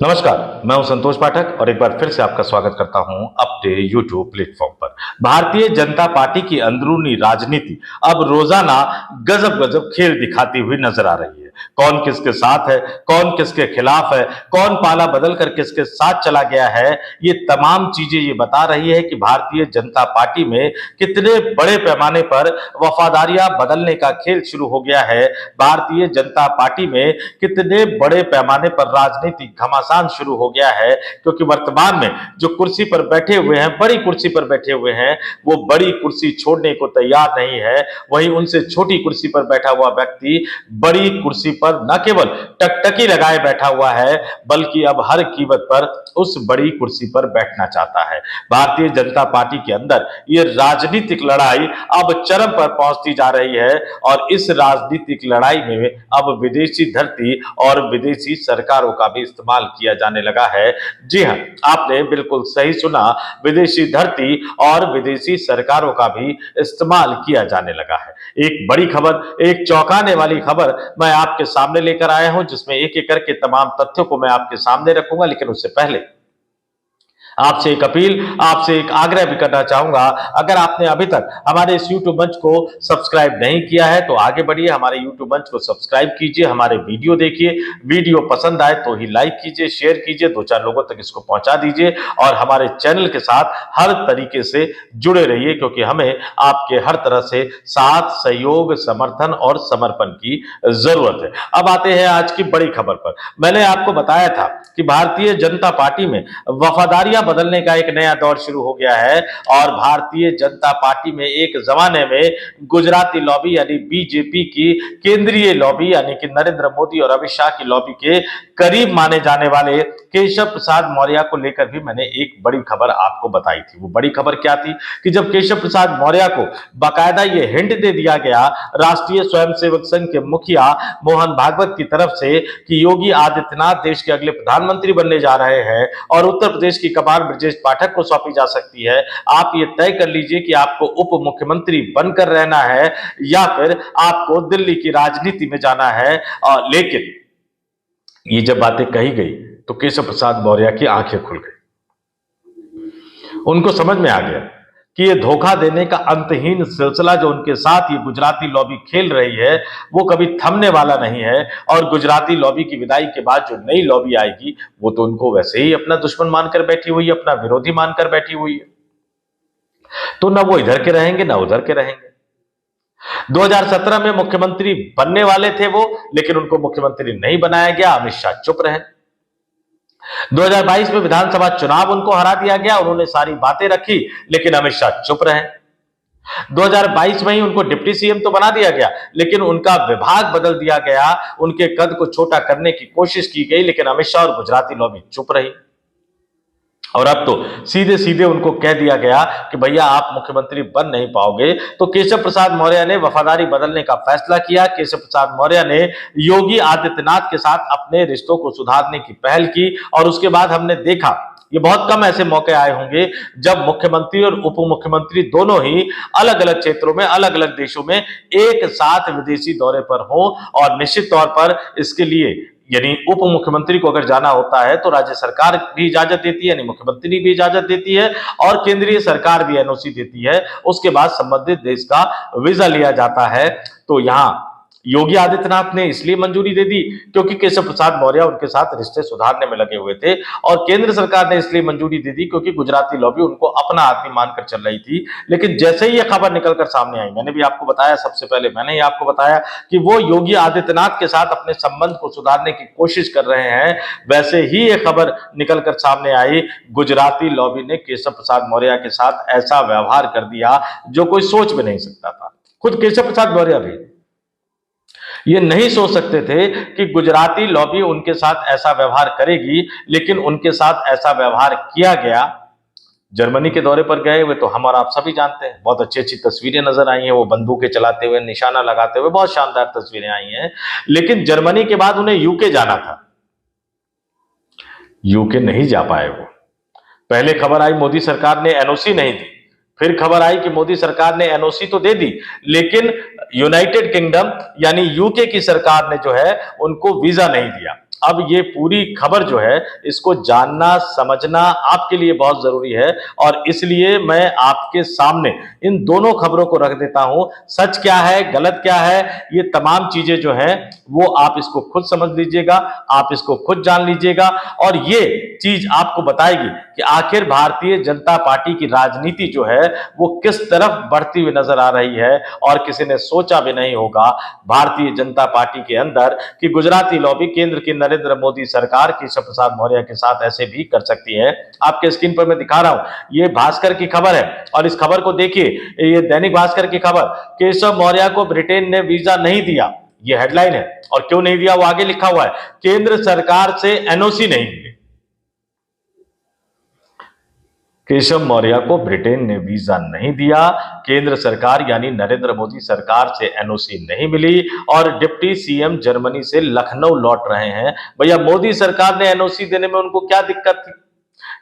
नमस्कार, मैं हूं संतोष पाठक और एक बार फिर से आपका स्वागत करता हूं अपने YouTube प्लेटफॉर्म पर। भारतीय जनता पार्टी की अंदरूनी राजनीति अब रोजाना गजब गजब खेल दिखाती हुई नजर आ रही है। कौन किसके साथ है, कौन किसके खिलाफ है, कौन पाला बदल कर किसके साथ चला गया है, ये तमाम चीजें ये बता रही है कि भारतीय जनता पार्टी में कितने बड़े पैमाने पर वफादारियां बदलने का खेल शुरू हो गया है। भारतीय जनता पार्टी में कितने बड़े पैमाने पर राजनीतिक घमासान शुरू हो गया है, क्योंकि वर्तमान में जो कुर्सी पर बैठे हुए हैं, बड़ी कुर्सी पर बैठे हुए हैं, वो बड़ी कुर्सी छोड़ने को तैयार नहीं है। वहीं उनसे छोटी कुर्सी पर बैठा हुआ व्यक्ति बड़ी कुर्सी पर न केवल टकटकी लगाए बैठा हुआ है, बल्कि अब हर कीमत पर उस बड़ी कुर्सी पर बैठना चाहता है। भारतीय जनता पार्टी के अंदर ये राजनीतिक लड़ाई अब चरम पर पहुंचती जा रही है और इस राजनीतिक लड़ाई में अब विदेशी धरती और विदेशी सरकारों का भी इस्तेमाल किया जाने लगा है। जी हां, आपने बिल्कुल सही सुना, विदेशी धरती और विदेशी सरकारों का भी इस्तेमाल किया जाने लगा है। एक बड़ी खबर, एक चौंकाने वाली खबर मैं आपके सामने लेकर आया हूं, जिसमें एक एक करके तमाम तथ्यों को मैं आपके सामने रखूंगा। लेकिन उससे पहले आपसे एक अपील, आपसे एक आग्रह भी करना चाहूंगा। अगर आपने अभी तक हमारे इस YouTube मंच को सब्सक्राइब नहीं किया है तो आगे बढ़िए, हमारे YouTube मंच को सब्सक्राइब कीजिए, हमारे वीडियो देखिए, वीडियो पसंद आए तो ही लाइक कीजिए, शेयर कीजिए, 2-4 लोगों तक इसको पहुंचा दीजिए और हमारे चैनल के साथ हर तरीके से जुड़े रहिए, क्योंकि हमें आपके हर तरह से साथ, सहयोग, समर्थन और समर्पण की जरूरत है। अब आते हैं आज की बड़ी खबर पर। मैंने आपको बताया था कि भारतीय जनता पार्टी में वफादारियां बदलने का एक नया दौर शुरू हो गया है और भारतीय जनता पार्टी में एक जमाने में गुजराती लॉबी यानी बीजेपी की केंद्रीय लॉबी यानी कि नरेंद्र मोदी और अमित शाह की लॉबी के करीब माने जाने वाले केशव प्रसाद मौर्य को लेकर भी मैंने एक बड़ी खबर आपको बताई थी। वो बड़ी खबर क्या थी कि जब केशव प्रसाद मौर्य को बाकायदा ये हिंट दे दिया गया राष्ट्रीय स्वयंसेवक संघ के मुखिया मोहन भागवत की तरफ से कि योगी आदित्यनाथ देश के अगले प्रधानमंत्री बनने जा रहे हैं और उत्तर प्रदेश की कमान ब्रजेश पाठक को सौंपी जा सकती है, आप ये तय कर लीजिए कि आपको उप मुख्यमंत्री बनकर रहना है या फिर आपको दिल्ली की राजनीति में जाना है। लेकिन ये जब बातें कही गई तो केशव प्रसाद मौर्य की आंखें खुल गई। उनको समझ में आ गया कि ये धोखा देने का अंतहीन सिलसिला जो उनके साथ ये गुजराती लॉबी खेल रही है वो कभी थमने वाला नहीं है और गुजराती लॉबी की विदाई के बाद जो नई लॉबी आएगी वो तो उनको वैसे ही अपना दुश्मन मानकर बैठी हुई है, अपना विरोधी मानकर बैठी हुई है। तो ना वो इधर के रहेंगे ना उधर के रहेंगे। 2017 में मुख्यमंत्री बनने वाले थे वो, लेकिन उनको मुख्यमंत्री नहीं बनाया गया, अमित शाह चुप रहे। 2022 में विधानसभा चुनाव उनको हरा दिया गया, उन्होंने सारी बातें रखी, लेकिन अमित शाह चुप रहे। 2022 में ही उनको डिप्टी सीएम तो बना दिया गया, लेकिन उनका विभाग बदल दिया गया, उनके कद को छोटा करने की कोशिश की गई, लेकिन अमित शाह और गुजराती लॉबी चुप रही। और अब तो सीधे सीधे उनको कह दिया गया कि भैया आप मुख्यमंत्री बन नहीं पाओगे। तो केशव प्रसाद मौर्य ने वफादारी बदलने का फैसला किया। केशव प्रसाद मौर्य ने योगी आदित्यनाथ के साथ अपने रिश्तों को सुधारने की पहल की और उसके बाद हमने देखा, ये बहुत कम ऐसे मौके आए होंगे जब मुख्यमंत्री और उप मुख्यमंत्री दोनों ही अलग अलग क्षेत्रों में, अलग अलग देशों में एक साथ विदेशी दौरे पर हो। और निश्चित तौर पर इसके लिए यानी उप मुख्यमंत्री को अगर जाना होता है तो राज्य सरकार भी इजाजत देती है, यानी मुख्यमंत्री भी इजाजत देती है और केंद्रीय सरकार भी एनओसी देती है। उसके बाद संबंधित देश का वीजा लिया जाता है। तो यहां योगी आदित्यनाथ ने इसलिए मंजूरी दे दी क्योंकि केशव प्रसाद मौर्य उनके साथ रिश्ते सुधारने में लगे हुए थे और केंद्र सरकार ने इसलिए मंजूरी दे दी क्योंकि गुजराती लॉबी उनको अपना आदमी मानकर चल रही थी। लेकिन जैसे ही यह खबर निकलकर सामने आई, मैंने भी आपको बताया, सबसे पहले मैंने ही आपको बताया कि वो योगी आदित्यनाथ के साथ अपने संबंध को सुधारने की कोशिश कर रहे हैं, वैसे ही यह खबर निकलकर सामने आई, गुजराती लॉबी ने केशव प्रसाद मौर्य के साथ ऐसा व्यवहार कर दिया जो कोई सोच भी नहीं सकता था। खुद केशव प्रसाद मौर्य भी ये नहीं सोच सकते थे कि गुजराती लॉबी उनके साथ ऐसा व्यवहार करेगी, लेकिन उनके साथ ऐसा व्यवहार किया गया। जर्मनी के दौरे पर गए हुए तो हम और आप सभी जानते हैं, बहुत अच्छी अच्छी तस्वीरें नजर आई हैं, वो बंदूकें चलाते हुए, निशाना लगाते हुए, बहुत शानदार तस्वीरें आई हैं। लेकिन जर्मनी के बाद उन्हें यूके जाना था, यूके नहीं जा पाए वो। पहले खबर आई मोदी सरकार ने एनओसी नहीं दी, फिर खबर आई कि मोदी सरकार ने एनओसी तो दे दी, लेकिन यूनाइटेड किंगडम यानी यूके की सरकार ने जो है उनको वीजा नहीं दिया। अब ये पूरी खबर जो है इसको जानना समझना आपके लिए बहुत जरूरी है, और इसलिए मैं आपके सामने इन दोनों खबरों को रख देता हूं। सच क्या है, गलत क्या है, ये तमाम चीजें जो है वो आप इसको खुद समझ लीजिएगा, आप इसको खुद जान लीजिएगा, और ये चीज आपको बताएगी कि आखिर भारतीय जनता पार्टी की राजनीति जो है वो किस तरफ बढ़ती हुई नजर आ रही है। और किसी ने सोचा भी नहीं होगा भारतीय जनता पार्टी के अंदर कि गुजराती लॉबी केंद्र की नरेंद्र मोदी सरकार केशव प्रसाद मौर्य के साथ ऐसे भी कर सकती है। आपके स्क्रीन पर मैं दिखा रहा हूं, ये भास्कर की खबर है, और इस खबर को देखिए, ये दैनिक भास्कर की खबर, केशव मौर्य को ब्रिटेन ने वीजा नहीं दिया, ये हेडलाइन है। और क्यों नहीं दिया वो आगे लिखा हुआ है, केंद्र सरकार से एनओसी नहीं मिली। केशव मौर्य को ब्रिटेन ने वीजा नहीं दिया, केंद्र सरकार यानी नरेंद्र मोदी सरकार से एनओसी नहीं मिली, और डिप्टी सीएम जर्मनी से लखनऊ लौट रहे हैं। भैया मोदी सरकार ने एनओसी देने में उनको क्या दिक्कत थी?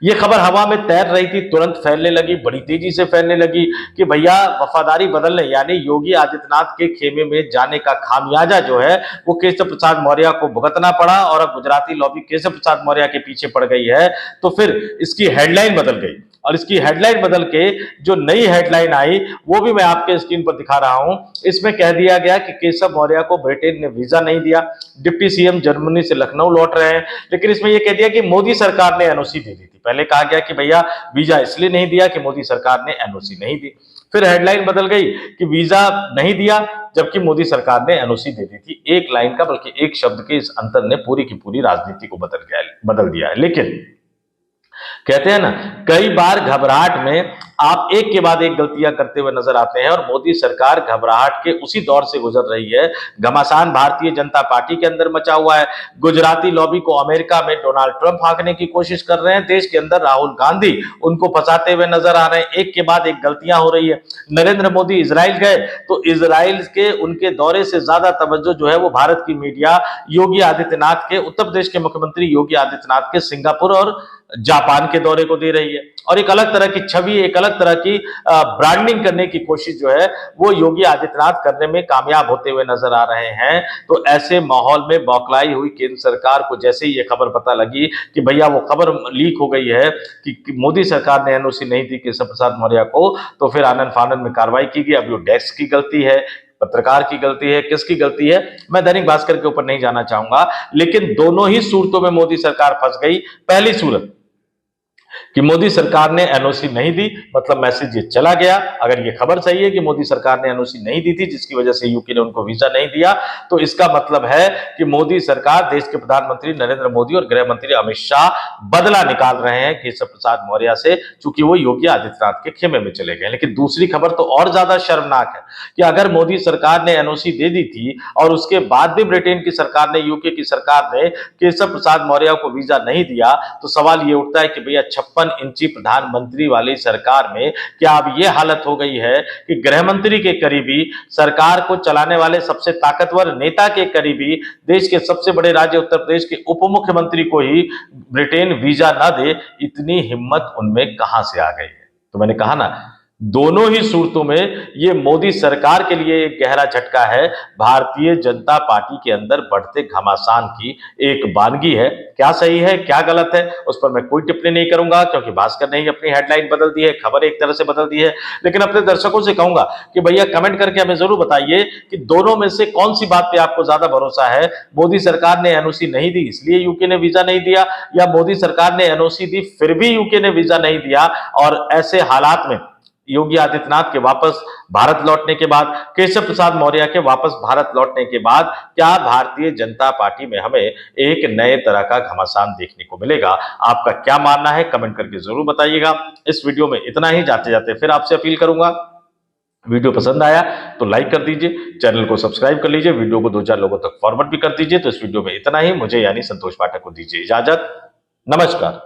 ये खबर हवा में तैर रही थी, तुरंत फैलने लगी, बड़ी तेजी से फैलने लगी कि भैया वफादारी बदलने यानी योगी आदित्यनाथ के खेमे में जाने का खामियाजा जो है वो केशव प्रसाद मौर्य को भुगतना पड़ा, और अब गुजराती लॉबी केशव प्रसाद मौर्य के पीछे पड़ गई है। तो फिर इसकी हेडलाइन बदल गई, और इसकी हेडलाइन बदल के जो नई हेडलाइन आई वो भी मैं आपके स्क्रीन पर दिखा रहा हूं। इसमें कह दिया गया कि केशव मौर्य को ब्रिटेन ने वीजा नहीं दिया, डिप्टी सीएम जर्मनी से लखनऊ लौट रहे हैं, लेकिन इसमें यह कह दिया कि मोदी सरकार ने एनओसी दे दी थी। पहले कहा गया कि भैया वीजा इसलिए नहीं दिया कि मोदी सरकार ने एनओसी नहीं दी, फिर हेडलाइन बदल गई कि वीजा नहीं दिया जबकि मोदी सरकार ने एनओसी दे दी थी। एक लाइन का बल्कि एक शब्द के इस अंतर ने पूरी की पूरी राजनीति को बदल दिया है। लेकिन कहते हैं ना, कई बार घबराहट में आप एक के बाद एक गलतियां करते हुए नजर आते हैं, और मोदी सरकार घबराहट के उसी दौर से गुजर रही है। घमासान भारतीय जनता पार्टी के अंदर मचा हुआ है। गुजराती लॉबी को अमेरिका में डोनाल्ड ट्रंप हाँकने की कोशिश कर रहे हैं, देश के अंदर राहुल गांधी उनको फंसाते हुए नजर आ रहे हैं, एक के बाद एक गलतियां हो रही है। नरेंद्र मोदी इजराइल गए तो इजराइल के उनके दौरे से ज्यादा तवज्जो जो है वो भारत की मीडिया योगी आदित्यनाथ के, उत्तर प्रदेश के मुख्यमंत्री योगी आदित्यनाथ के सिंगापुर और जापान के दौरे को दे रही है, और एक अलग तरह की छवि, एक अलग तरह की ब्रांडिंग करने की कोशिश जो है वो योगी आदित्यनाथ करने में कामयाब होते हुए नजर आ रहे हैं। तो ऐसे माहौल में बौखलाई हुई केंद्र सरकार को जैसे ही ये खबर पता लगी कि भैया वो खबर लीक हो गई है कि मोदी सरकार ने एनओसी नहीं दी केशव प्रसाद मौर्य को, तो फिर आनन फानन में कार्रवाई की गई। अब वो डेस्क की गलती है, पत्रकार की गलती है, किसकी गलती है, मैं दैनिक भास्कर के ऊपर नहीं जाना चाहूंगा, लेकिन दोनों ही सूरतों में मोदी सरकार फंस गई। पहली सूरत कि मोदी सरकार ने एनओसी नहीं दी, मतलब मैसेज ये चला गया। अगर ये खबर सही है कि मोदी सरकार ने एनओसी नहीं दी थी जिसकी वजह से यूके ने उनको वीजा नहीं दिया, तो इसका मतलब है कि मोदी सरकार, देश के प्रधानमंत्री नरेंद्र मोदी और गृह मंत्री अमित शाह बदला निकाल रहे हैं केशव प्रसाद मौर्य से, चूंकि वो योगी आदित्यनाथ के खेमे में चले गए। लेकिन दूसरी खबर तो और ज्यादा शर्मनाक है कि अगर मोदी सरकार ने एनओसी दे दी थी और उसके बाद भी ब्रिटेन की सरकार ने, यूके की सरकार ने केशव प्रसाद मौर्य को वीजा नहीं दिया, तो सवाल ये उठता है कि भैया 56 इंची प्रधानमंत्री वाली सरकार में क्या अब यह हालत हो गई है कि गृह मंत्री के करीबी, सरकार को चलाने वाले सबसे ताकतवर नेता के करीबी, देश के सबसे बड़े राज्य उत्तर प्रदेश के उप मुख्यमंत्री को ही ब्रिटेन वीजा ना दे, इतनी हिम्मत उनमें कहां से आ गई है? तो मैंने कहा ना, दोनों ही सूरतों में ये मोदी सरकार के लिए एक गहरा झटका है। भारतीय जनता पार्टी के अंदर बढ़ते घमासान की एक वानगी है। क्या सही है क्या गलत है उस पर मैं कोई टिप्पणी नहीं करूंगा, क्योंकि भास्कर ने ही अपनी हेडलाइन बदल दी है, खबर एक तरह से बदल दी है। लेकिन अपने दर्शकों से कहूंगा कि भैया कमेंट करके हमें जरूर बताइए कि दोनों में से कौन सी बात पे आपको ज्यादा भरोसा है। मोदी सरकार ने एनओसी नहीं दी इसलिए यूके ने वीजा नहीं दिया, या मोदी सरकार ने एनओसी दी फिर भी यूके ने वीजा नहीं दिया? और ऐसे हालात में योगी आदित्यनाथ के वापस भारत लौटने के बाद, केशव प्रसाद मौर्य के वापस भारत लौटने के बाद, क्या भारतीय जनता पार्टी में हमें एक नए तरह का घमासान देखने को मिलेगा? आपका क्या मानना है कमेंट करके जरूर बताइएगा। इस वीडियो में इतना ही। जाते जाते फिर आपसे अपील करूंगा, वीडियो पसंद आया तो लाइक कर दीजिए, चैनल को सब्सक्राइब कर लीजिए, वीडियो को 2-4 लोगों तक फॉरवर्ड भी कर दीजिए। तो इस वीडियो में इतना ही। मुझे यानी संतोष पाठक को दीजिए इजाजत। नमस्कार।